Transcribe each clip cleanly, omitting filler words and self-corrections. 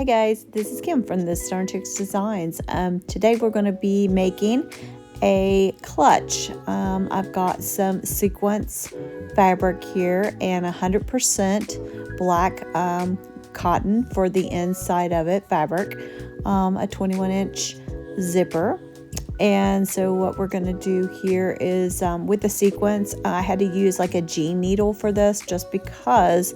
guys, this is Kim from the Stern Chicks Designs. Today we're going to be making a clutch. I've got some sequence fabric here and 100% black cotton for the inside of it, fabric, a 21-inch zipper. And so what we're going to do here is with the sequence, I had to use like a jean needle for this just because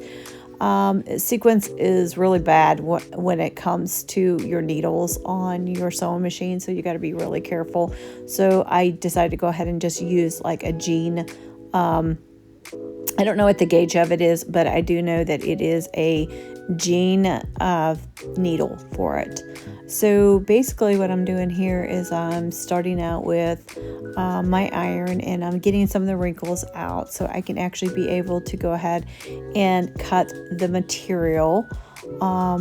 sequence is really bad when it comes to your needles on your sewing machine, so you got to be really careful. So I decided to go ahead and just use like a jean. I don't know what the gauge of it is, but I do know that it is a jean needle for it. So basically what I'm doing here is I'm starting out with my iron, and I'm getting some of the wrinkles out so I can actually be able to go ahead and cut the material. I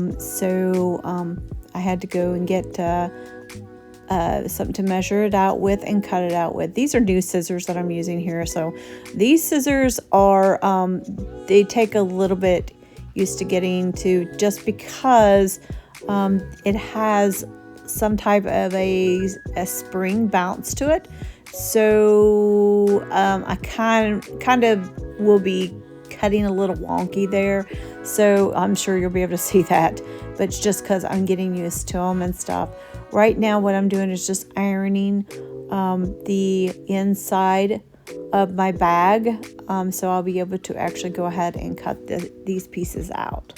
had to go and get something to measure it out with and cut it out with. These are new scissors that I'm using here. So these scissors are, they take a little bit used to getting to, just because it has some type of a spring bounce to it. So I kind of will be cutting a little wonky there. So I'm sure you'll be able to see that, but it's just because I'm getting used to them and stuff. Right now what I'm doing is just ironing the inside of my bag. So I'll be able to actually go ahead and cut these pieces out.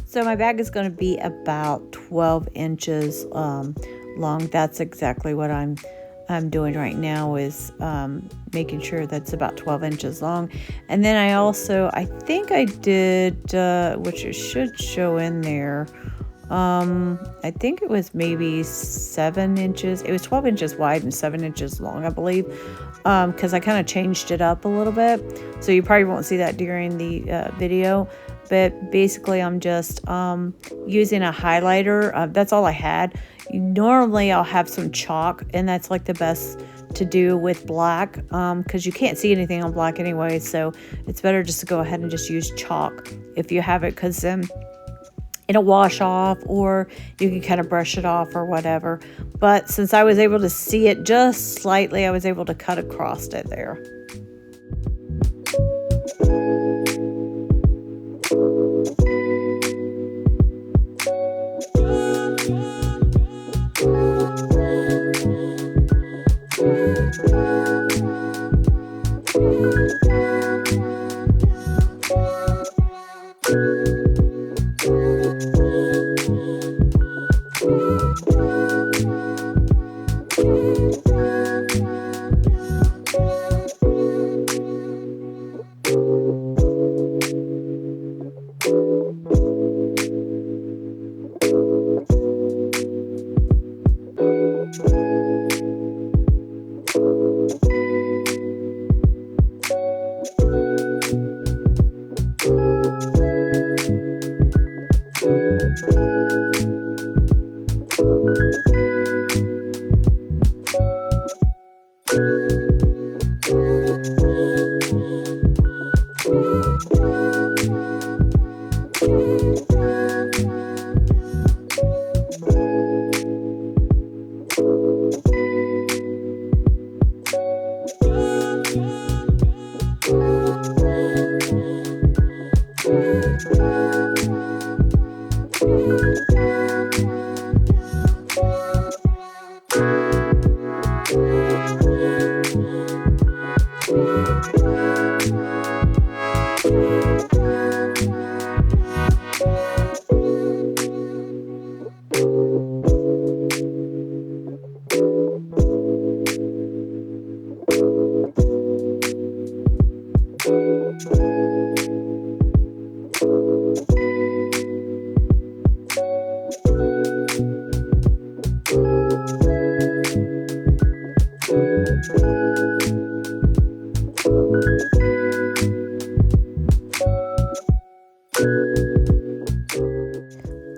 So my bag is going to be about 12 inches long. That's exactly what I'm doing right now, is making sure that's about 12 inches long. And then I think I did, which it should show in there, I think it was maybe 7 inches. It was 12 inches wide and 7 inches long, I believe, because I kind of changed it up a little bit. So you probably won't see that during the video. But basically I'm just using a highlighter. That's all I had. Normally I'll have some chalk, and that's like the best to do with black, because you can't see anything on black anyway. So it's better just to go ahead and just use chalk if you have it, because then it'll wash off, or you can kind of brush it off or whatever. But since I was able to see it just slightly, I was able to cut across it there.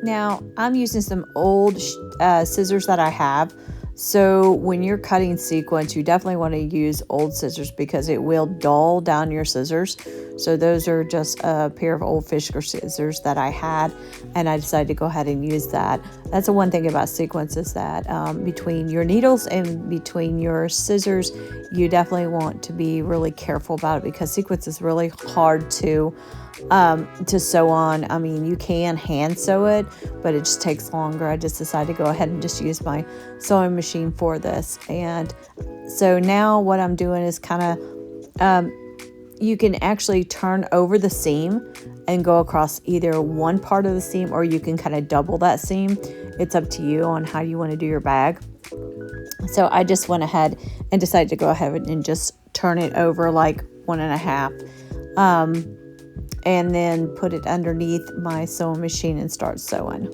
Now, I'm using some old scissors that I have. So when you're cutting sequins, you definitely want to use old scissors because it will dull down your scissors. So those are just a pair of old Fiskars scissors that I had, and I decided to go ahead and use that. That's the one thing about sequins is that between your needles and between your scissors, you definitely want to be really careful about it because sequins is really hard to sew on. I mean, you can hand sew it, but it just takes longer. I just decided to go ahead and just use my sewing machine for this. And so now what I'm doing is kind of, you can actually turn over the seam and go across either one part of the seam, or you can kind of double that seam. It's up to you on how you want to do your bag. So I just went ahead and decided to go ahead and just turn it over like 1.5. And then put it underneath my sewing machine and start sewing.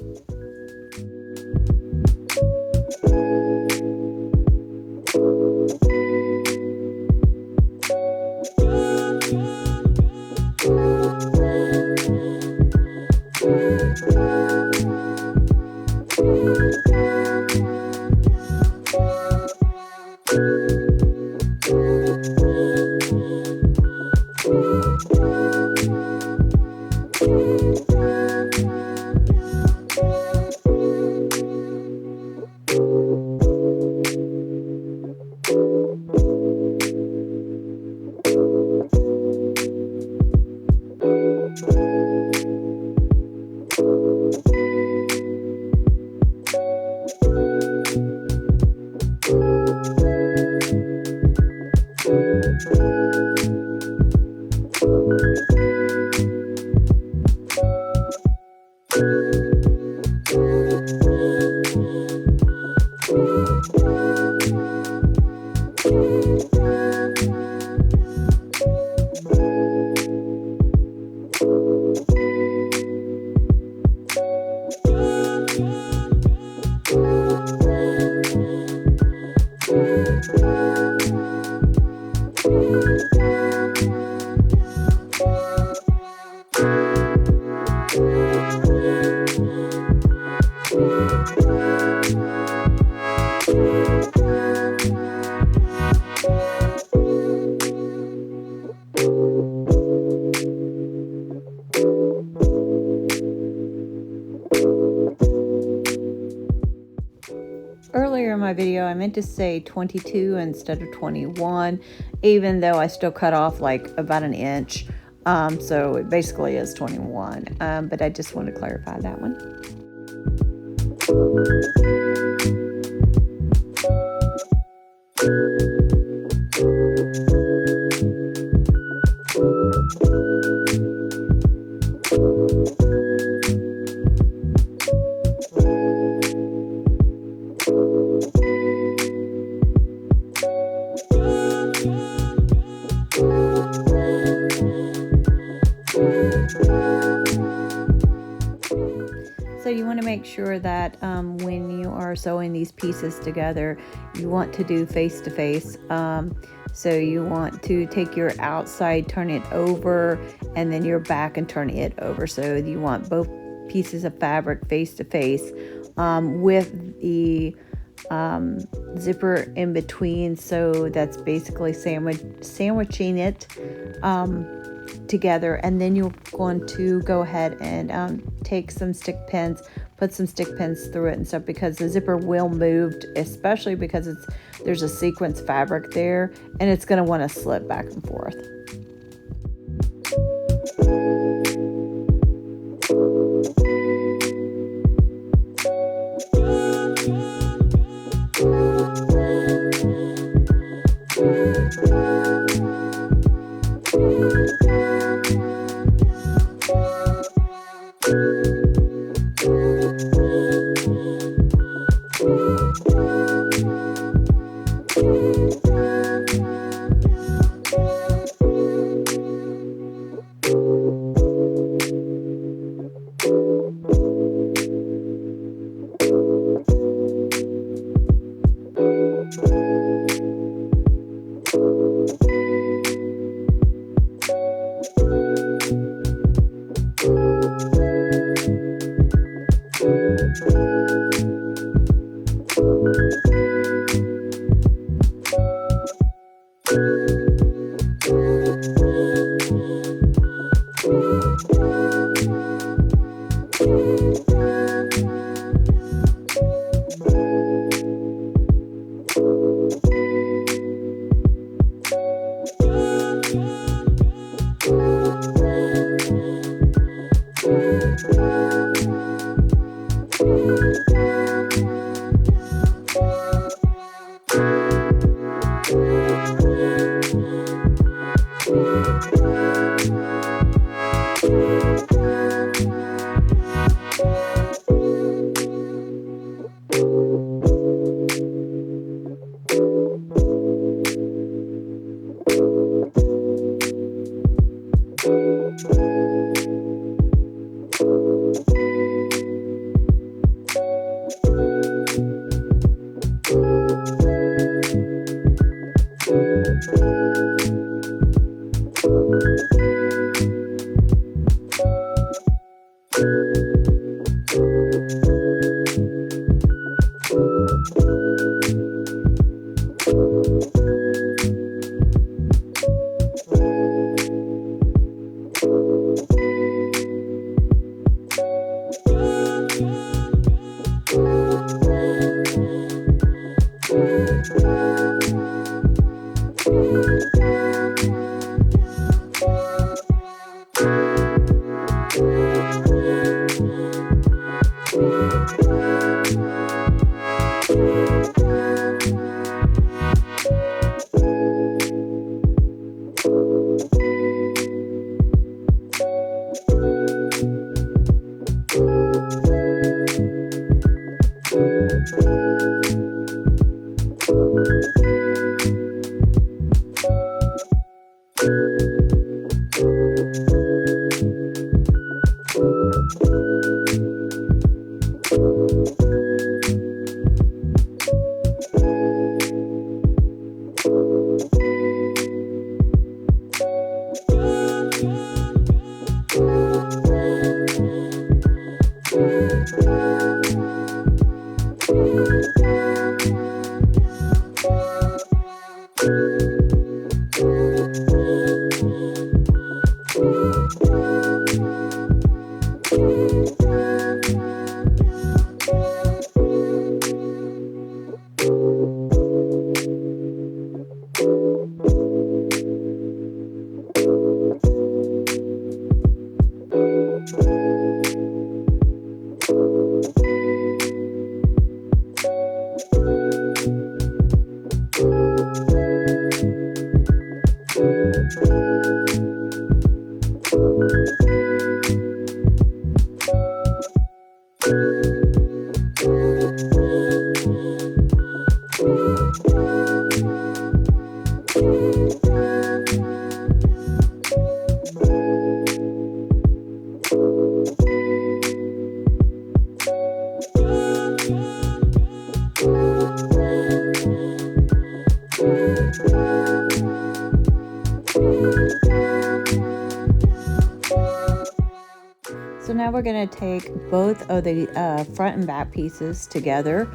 Earlier in my video, I meant to say 22 instead of 21, even though I still cut off like about an inch. So it basically is 21, but I just want to clarify that one. So you want to make sure that when you are sewing these pieces together, you want to do face to face. So you want to take your outside, turn it over, and then your back and turn it over. So you want both pieces of fabric face to face with the zipper in between. So that's basically sandwiching it together, and then you're going to go ahead and take some stick pins, put some stick pins through it and stuff, because the zipper will move, especially because there's a sequence fabric there, and it's going to want to slip back and forth. So now we're going to take both of the front and back pieces together,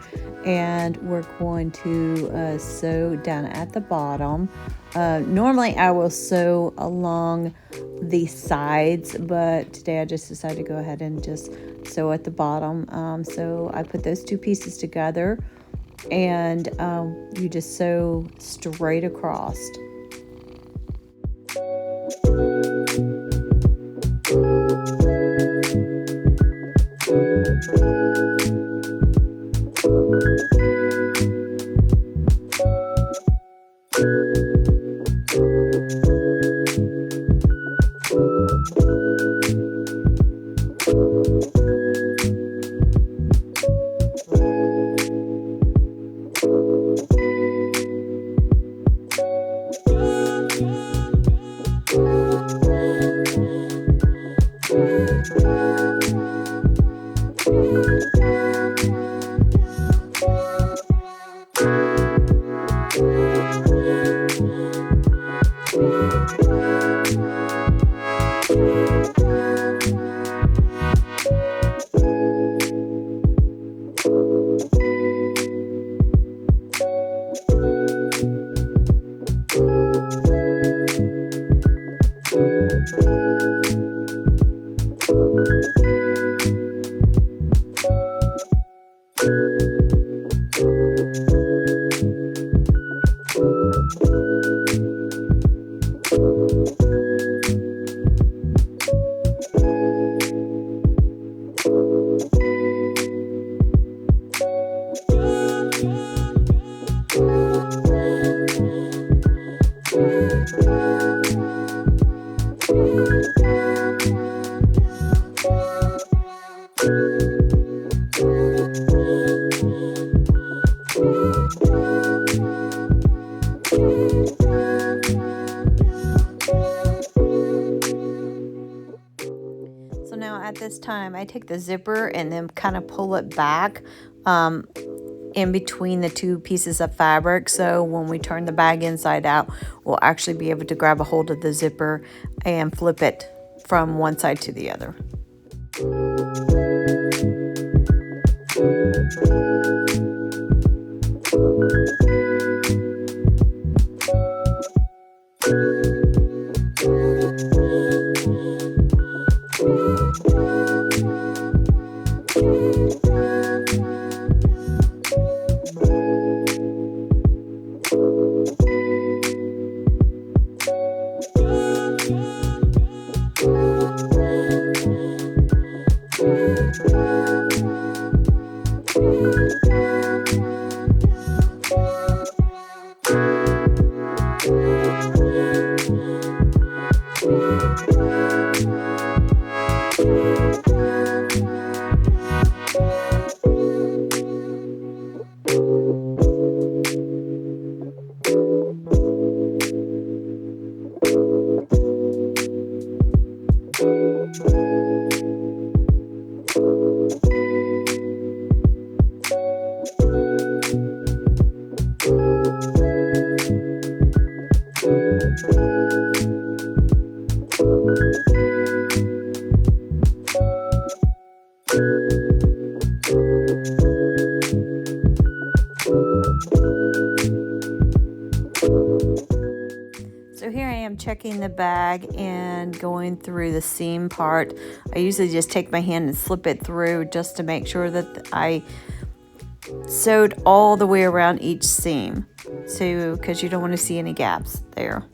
and we're going to sew down at the bottom. Normally I will sew along the sides, but today I just decided to go ahead and just sew at the bottom. So I put those two pieces together, and you just sew straight across. So now at this time, I take the zipper and then kind of pull it back in between the two pieces of fabric. So when we turn the bag inside out, we'll actually be able to grab a hold of the zipper and flip it from one side to the other. checking the bag and going through the seam part. I usually just take my hand and slip it through just to make sure that I sewed all the way around each seam, so because you don't want to see any gaps there.